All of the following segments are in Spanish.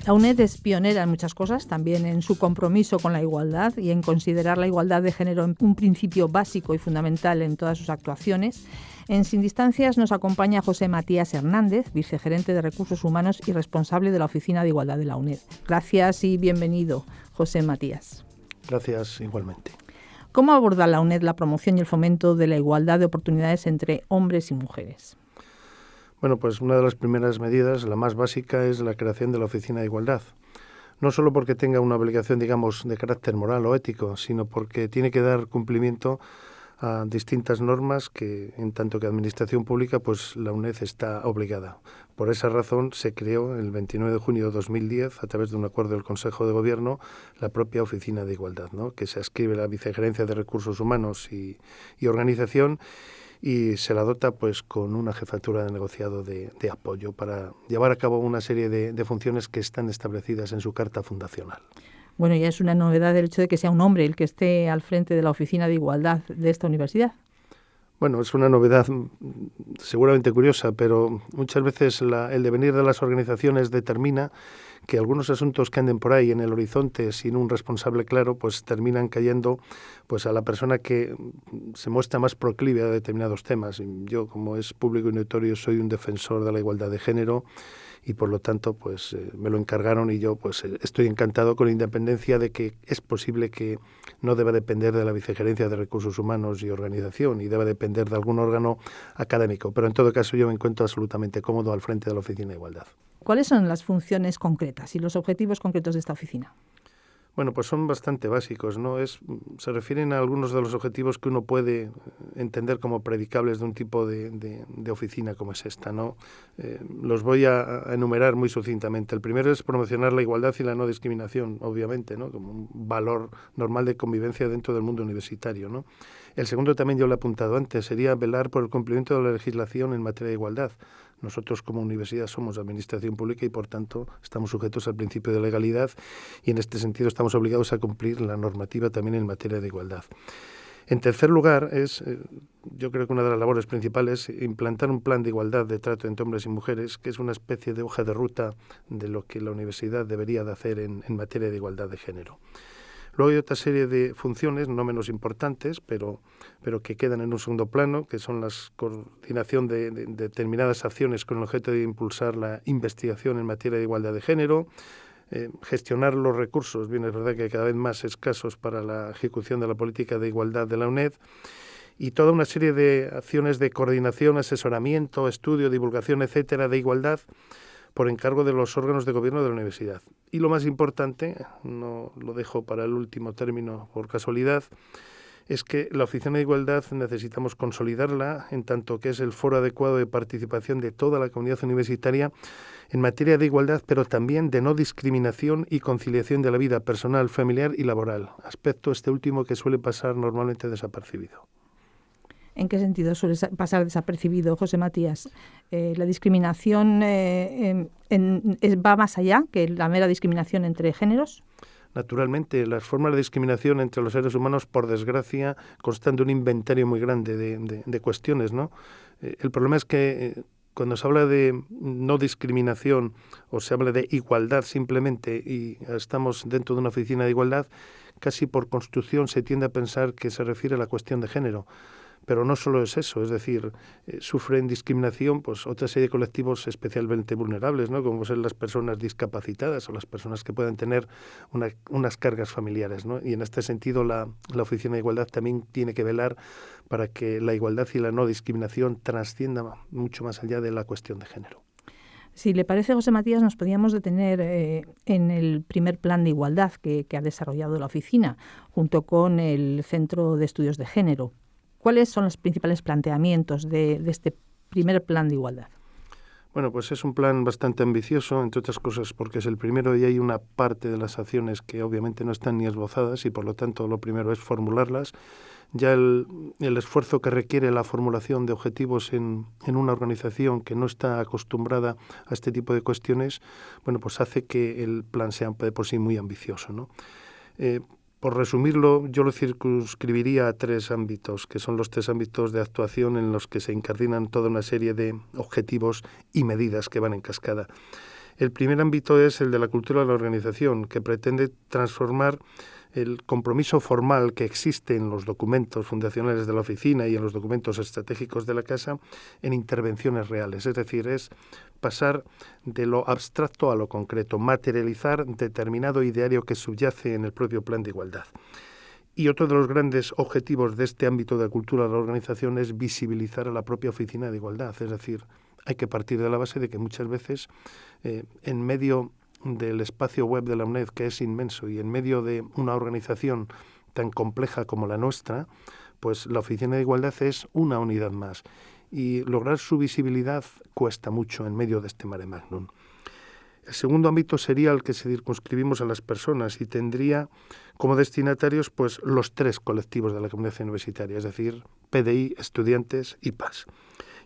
La UNED es pionera en muchas cosas, también en su compromiso con la igualdad y en considerar la igualdad de género un principio básico y fundamental en todas sus actuaciones. En Sin Distancias nos acompaña José Matías Hernández, vicegerente de Recursos Humanos y responsable de la Oficina de Igualdad de la UNED. Gracias y bienvenido, José Matías. Gracias, igualmente. ¿Cómo aborda la UNED la promoción y el fomento de la igualdad de oportunidades entre hombres y mujeres? Bueno, pues una de las primeras medidas, la más básica, es la creación de la Oficina de Igualdad. No solo porque tenga una obligación, digamos, de carácter moral o ético, sino porque tiene que dar cumplimiento a distintas normas que, en tanto que administración pública, pues la UNED está obligada. Por esa razón se creó el 29 de junio de 2010, a través de un acuerdo del Consejo de Gobierno, la propia Oficina de Igualdad, ¿no?, que se adscribe a la Vicegerencia de Recursos Humanos y Organización, y se la dota pues con una jefatura de negociado de apoyo para llevar a cabo una serie de funciones que están establecidas en su carta fundacional. Bueno, ya es una novedad el hecho de que sea un hombre el que esté al frente de la Oficina de Igualdad de esta universidad. Bueno, es una novedad seguramente curiosa, pero muchas veces el devenir de las organizaciones determina que algunos asuntos que anden por ahí en el horizonte sin un responsable claro, pues terminan cayendo pues a la persona que se muestra más proclive a determinados temas. Yo, como es público y notorio, soy un defensor de la igualdad de género y por lo tanto pues me lo encargaron y yo pues estoy encantado, con independencia de que es posible que no deba depender de la Vicegerencia de Recursos Humanos y Organización y deba depender de algún órgano académico, pero en todo caso yo me encuentro absolutamente cómodo al frente de la Oficina de Igualdad. ¿Cuáles son las funciones concretas y los objetivos concretos de esta oficina? Bueno, pues son bastante básicos, ¿no? Se refieren a algunos de los objetivos que uno puede entender como predicables de un tipo de oficina como es esta, ¿no? Los voy a enumerar muy sucintamente. El primero es promocionar la igualdad y la no discriminación, obviamente, ¿no?, como un valor normal de convivencia dentro del mundo universitario, ¿no? El segundo, también yo lo he apuntado antes, sería velar por el cumplimiento de la legislación en materia de igualdad. Nosotros como universidad somos administración pública y por tanto estamos sujetos al principio de legalidad y en este sentido estamos obligados a cumplir la normativa también en materia de igualdad. En tercer lugar, yo creo que una de las labores principales es implantar un plan de igualdad de trato entre hombres y mujeres, que es una especie de hoja de ruta de lo que la universidad debería de hacer en materia de igualdad de género. Luego hay otra serie de funciones, no menos importantes, pero que quedan en un segundo plano, que son la coordinación de determinadas acciones con el objeto de impulsar la investigación en materia de igualdad de género, gestionar los recursos, bien es verdad que cada vez más escasos para la ejecución de la política de igualdad de la UNED, y toda una serie de acciones de coordinación, asesoramiento, estudio, divulgación, etcétera, de igualdad, por encargo de los órganos de gobierno de la universidad. Y lo más importante, no lo dejo para el último término por casualidad, es que la Oficina de Igualdad necesitamos consolidarla en tanto que es el foro adecuado de participación de toda la comunidad universitaria en materia de igualdad, pero también de no discriminación y conciliación de la vida personal, familiar y laboral, aspecto este último que suele pasar normalmente desapercibido. ¿En qué sentido suele pasar desapercibido, José Matías? ¿La discriminación va más allá que la mera discriminación entre géneros? Naturalmente, las formas de discriminación entre los seres humanos, por desgracia, constan de un inventario muy grande de cuestiones, ¿no? El problema es que cuando se habla de no discriminación o se habla de igualdad simplemente y estamos dentro de una oficina de igualdad, casi por construcción se tiende a pensar que se refiere a la cuestión de género. Pero no solo es eso, es decir, sufren discriminación pues otra serie de colectivos especialmente vulnerables, ¿no?, como son las personas discapacitadas o las personas que puedan tener unas cargas familiares, ¿no? Y en este sentido la Oficina de Igualdad también tiene que velar para que la igualdad y la no discriminación trascienda mucho más allá de la cuestión de género. Si le parece, José Matías, nos podríamos detener en el primer plan de igualdad que ha desarrollado la oficina, junto con el Centro de Estudios de Género. ¿Cuáles son los principales planteamientos de este primer plan de igualdad? Bueno, pues es un plan bastante ambicioso, entre otras cosas porque es el primero y hay una parte de las acciones que obviamente no están ni esbozadas y por lo tanto lo primero es formularlas. Ya el esfuerzo que requiere la formulación de objetivos en una organización que no está acostumbrada a este tipo de cuestiones, bueno, pues hace que el plan sea de por sí muy ambicioso, ¿no? Por resumirlo, yo lo circunscribiría a tres ámbitos, que son los tres ámbitos de actuación en los que se incardinan toda una serie de objetivos y medidas que van en cascada. El primer ámbito es el de la cultura de la organización, que pretende transformar el compromiso formal que existe en los documentos fundacionales de la oficina y en los documentos estratégicos de la casa en intervenciones reales. Es decir, es pasar de lo abstracto a lo concreto, materializar determinado ideario que subyace en el propio plan de igualdad. Y otro de los grandes objetivos de este ámbito de la cultura de la organización es visibilizar a la propia oficina de igualdad. Es decir, hay que partir de la base de que muchas veces en medio del espacio web de la UNED, que es inmenso, y en medio de una organización tan compleja como la nuestra, pues la Oficina de Igualdad es una unidad más. Y lograr su visibilidad cuesta mucho en medio de este mare magnum. El segundo ámbito sería el que circunscribimos a las personas y tendría como destinatarios pues los 3 colectivos de la comunidad universitaria, es decir, PDI, estudiantes y PAS.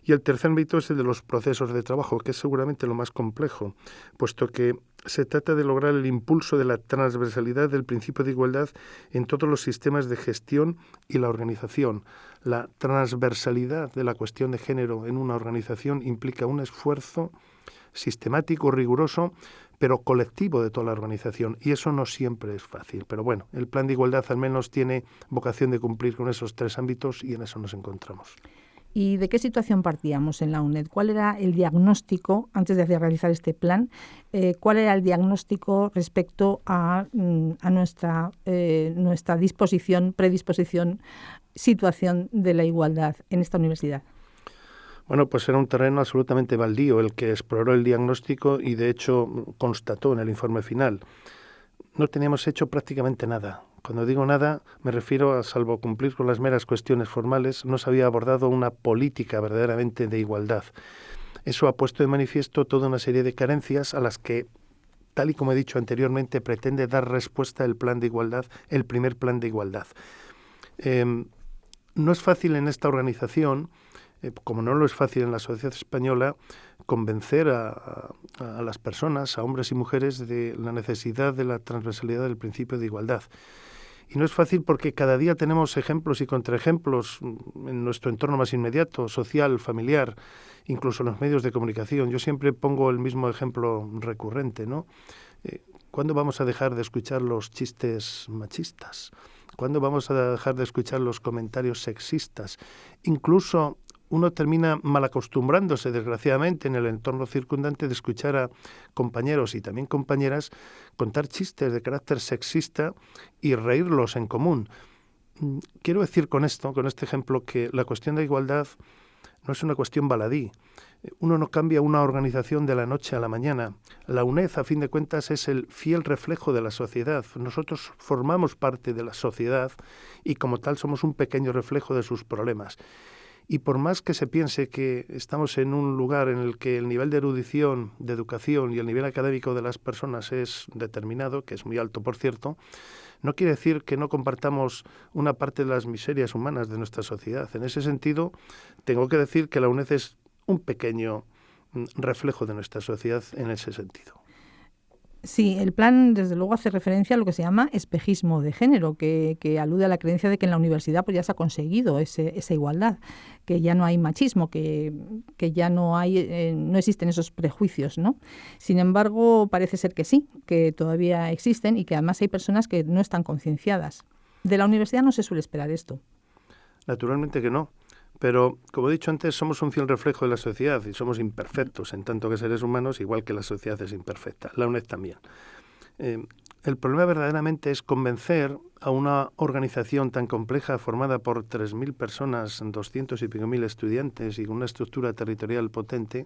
Y el tercer ámbito es el de los procesos de trabajo, que es seguramente lo más complejo, puesto que se trata de lograr el impulso de la transversalidad del principio de igualdad en todos los sistemas de gestión y la organización. La transversalidad de la cuestión de género en una organización implica un esfuerzo sistemático, riguroso, pero colectivo de toda la organización, y eso no siempre es fácil. Pero bueno, el plan de igualdad al menos tiene vocación de cumplir con esos 3 ámbitos y en eso nos encontramos. ¿Y de qué situación partíamos en la UNED? ¿Cuál era el diagnóstico, antes de realizar este plan, cuál era el diagnóstico respecto a nuestra predisposición, situación de la igualdad en esta universidad? Bueno, pues era un terreno absolutamente baldío el que exploró el diagnóstico y de hecho constató en el informe final. No teníamos hecho prácticamente nada. Cuando digo nada, me refiero a, salvo cumplir con las meras cuestiones formales, no se había abordado una política verdaderamente de igualdad. Eso ha puesto de manifiesto toda una serie de carencias a las que, tal y como he dicho anteriormente, pretende dar respuesta el plan de igualdad, el primer plan de igualdad. No es fácil en esta organización, como no lo es fácil en la sociedad española, convencer a las personas, a hombres y mujeres, de la necesidad de la transversalidad del principio de igualdad. Y no es fácil porque cada día tenemos ejemplos y contraejemplos en nuestro entorno más inmediato, social, familiar, incluso en los medios de comunicación. Yo siempre pongo el mismo ejemplo recurrente, ¿no? ¿Cuándo vamos a dejar de escuchar los chistes machistas? ¿Cuándo vamos a dejar de escuchar los comentarios sexistas? Incluso uno termina malacostumbrándose, desgraciadamente, en el entorno circundante de escuchar a compañeros y también compañeras contar chistes de carácter sexista y reírlos en común. Quiero decir con esto, con este ejemplo, que la cuestión de igualdad no es una cuestión baladí. Uno no cambia una organización de la noche a la mañana. La UNED, a fin de cuentas, es el fiel reflejo de la sociedad. Nosotros formamos parte de la sociedad y, como tal, somos un pequeño reflejo de sus problemas. Y por más que se piense que estamos en un lugar en el que el nivel de erudición, de educación y el nivel académico de las personas es determinado, que es muy alto, por cierto, no quiere decir que no compartamos una parte de las miserias humanas de nuestra sociedad. En ese sentido, tengo que decir que la UNED es un pequeño reflejo de nuestra sociedad en ese sentido. Sí, el plan desde luego hace referencia a lo que se llama espejismo de género, que alude a la creencia de que en la universidad pues ya se ha conseguido esa igualdad, que ya no hay machismo, que ya no existen esos prejuicios, ¿no? Sin embargo, parece ser que sí, que todavía existen y que además hay personas que no están concienciadas. De la universidad no se suele esperar esto. Naturalmente que no. Pero, como he dicho antes, somos un fiel reflejo de la sociedad y somos imperfectos en tanto que seres humanos, igual que la sociedad es imperfecta. La UNED también. El problema verdaderamente es convencer a una organización tan compleja, formada por 3.000 personas, 200 y pico mil estudiantes y con una estructura territorial potente,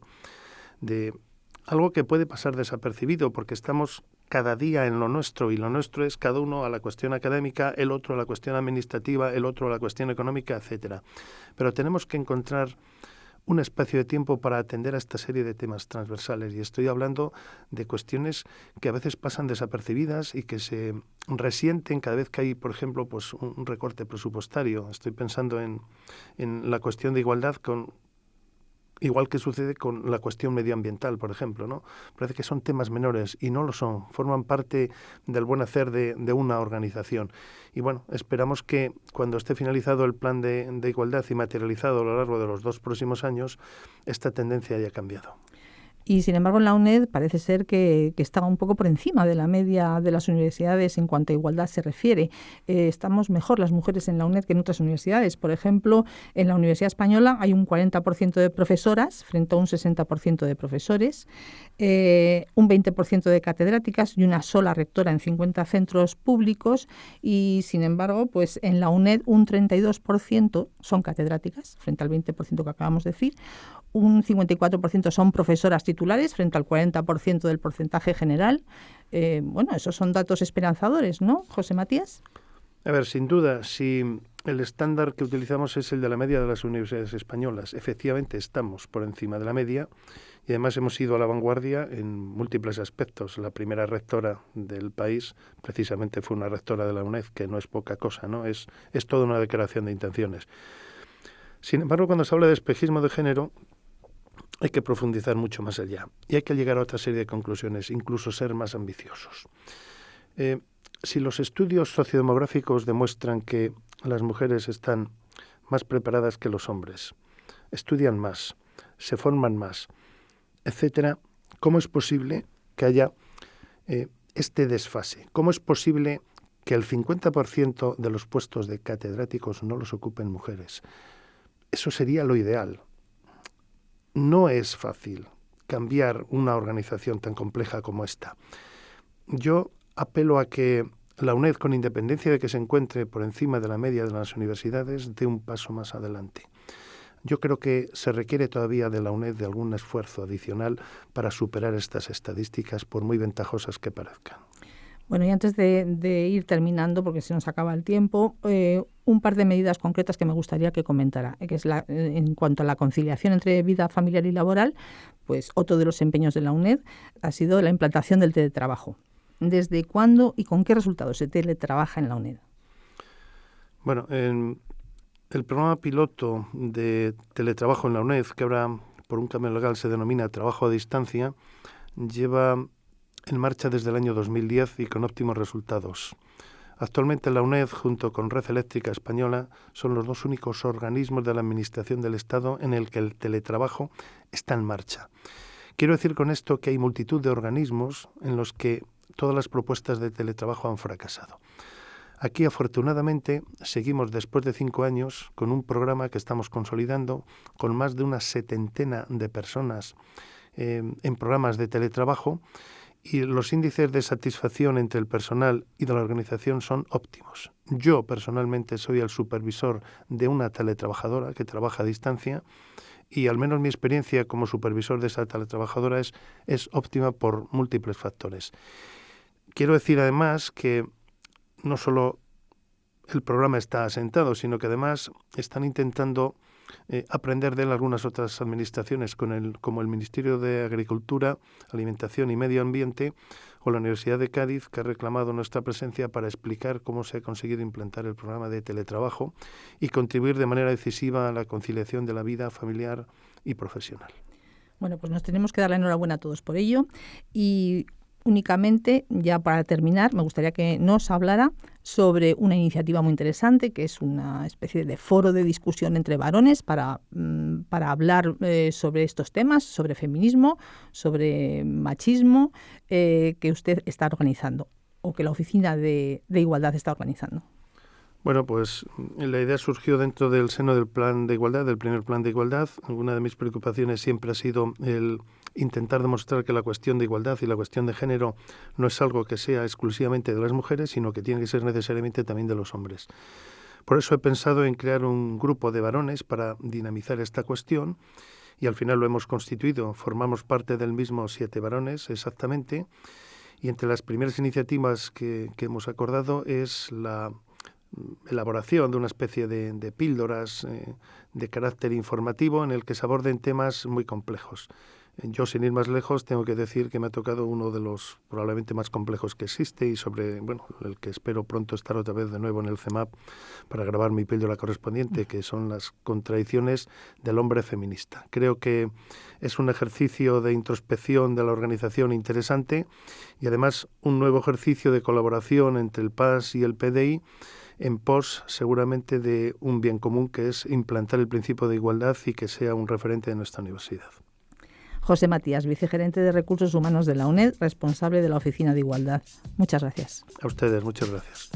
de algo que puede pasar desapercibido porque estamos cada día en lo nuestro, y lo nuestro es cada uno a la cuestión académica, el otro a la cuestión administrativa, el otro a la cuestión económica, etcétera. Pero tenemos que encontrar un espacio de tiempo para atender a esta serie de temas transversales, y estoy hablando de cuestiones que a veces pasan desapercibidas y que se resienten cada vez que hay, por ejemplo, pues un recorte presupuestario. Estoy pensando en la cuestión de igualdad igual que sucede con la cuestión medioambiental, por ejemplo, ¿no? Parece que son temas menores y no lo son, forman parte del buen hacer de una organización. Y bueno, esperamos que cuando esté finalizado el plan de igualdad y materializado a lo largo de los 2 próximos años, esta tendencia haya cambiado. Y sin embargo en la UNED parece ser que está un poco por encima de la media de las universidades en cuanto a igualdad se refiere. Estamos mejor las mujeres en la UNED que en otras universidades. Por ejemplo, en la Universidad Española hay un 40% de profesoras frente a un 60% de profesores, un 20% de catedráticas y una sola rectora en 50 centros públicos, y sin embargo pues en la UNED un 32% son catedráticas frente al 20% que acabamos de decir. Un 54% son profesoras titulares frente al 40% del porcentaje general. Bueno, esos son datos esperanzadores, ¿no, José Matías? A ver, sin duda, si el estándar que utilizamos es el de la media de las universidades españolas, efectivamente estamos por encima de la media y además hemos ido a la vanguardia en múltiples aspectos. La primera rectora del país precisamente fue una rectora de la UNED, que no es poca cosa, ¿no? Es toda una declaración de intenciones. Sin embargo, cuando se habla de espejismo de género, hay que profundizar mucho más allá y hay que llegar a otra serie de conclusiones, incluso ser más ambiciosos. Si los estudios sociodemográficos demuestran que las mujeres están más preparadas que los hombres, estudian más, se forman más, etcétera, ¿cómo es posible que haya este desfase? ¿Cómo es posible que el 50% de los puestos de catedráticos no los ocupen mujeres? Eso sería lo ideal. No es fácil cambiar una organización tan compleja como esta. Yo apelo a que la UNED, con independencia de que se encuentre por encima de la media de las universidades, dé un paso más adelante. Yo creo que se requiere todavía de la UNED de algún esfuerzo adicional para superar estas estadísticas, por muy ventajosas que parezcan. Bueno, y antes de ir terminando, porque se nos acaba el tiempo, un par de medidas concretas que me gustaría que comentara, que es en cuanto a la conciliación entre vida familiar y laboral, pues otro de los empeños de la UNED ha sido la implantación del teletrabajo. ¿Desde cuándo y con qué resultados se teletrabaja en la UNED? Bueno, el programa piloto de teletrabajo en la UNED, que ahora por un cambio legal se denomina trabajo a distancia, lleva en marcha desde el año 2010 y con óptimos resultados. Actualmente la UNED, junto con Red Eléctrica Española, son los dos únicos organismos de la Administración del Estado en el que el teletrabajo está en marcha. Quiero decir con esto que hay multitud de organismos en los que todas las propuestas de teletrabajo han fracasado. Aquí, afortunadamente, seguimos después de 5 años con un programa que estamos consolidando con más de una 70 de personas en programas de teletrabajo, y los índices de satisfacción entre el personal y de la organización son óptimos. Yo personalmente soy el supervisor de una teletrabajadora que trabaja a distancia y al menos mi experiencia como supervisor de esa teletrabajadora es óptima por múltiples factores. Quiero decir además que no solo el programa está asentado, sino que además están intentando aprender de él algunas otras administraciones, como el Ministerio de Agricultura, Alimentación y Medio Ambiente o la Universidad de Cádiz, que ha reclamado nuestra presencia para explicar cómo se ha conseguido implantar el programa de teletrabajo y contribuir de manera decisiva a la conciliación de la vida familiar y profesional. Bueno, pues nos tenemos que dar la enhorabuena a todos por ello y únicamente, ya para terminar, me gustaría que nos hablara sobre una iniciativa muy interesante, que es una especie de foro de discusión entre varones para hablar sobre estos temas, sobre feminismo, sobre machismo, que usted está organizando o que la Oficina de Igualdad está organizando. Bueno, pues la idea surgió dentro del seno del plan de igualdad, del primer plan de igualdad. Una de mis preocupaciones siempre ha sido el intentar demostrar que la cuestión de igualdad y la cuestión de género no es algo que sea exclusivamente de las mujeres, sino que tiene que ser necesariamente también de los hombres. Por eso he pensado en crear un grupo de varones para dinamizar esta cuestión y al final lo hemos constituido. Formamos parte del mismo 7 varones exactamente, y entre las primeras iniciativas que hemos acordado es la elaboración de una especie de píldoras de carácter informativo en el que se aborden temas muy complejos. Yo, sin ir más lejos, tengo que decir que me ha tocado uno de los probablemente más complejos que existe y sobre el que espero pronto estar otra vez de nuevo en el CEMAP para grabar mi píldora correspondiente, que son las contradicciones del hombre feminista. Creo que es un ejercicio de introspección de la organización interesante y además un nuevo ejercicio de colaboración entre el PAS y el PDI en pos seguramente de un bien común, que es implantar el principio de igualdad y que sea un referente de nuestra universidad. José Matías, vicegerente de Recursos Humanos de la UNED, responsable de la Oficina de Igualdad. Muchas gracias. A ustedes, muchas gracias.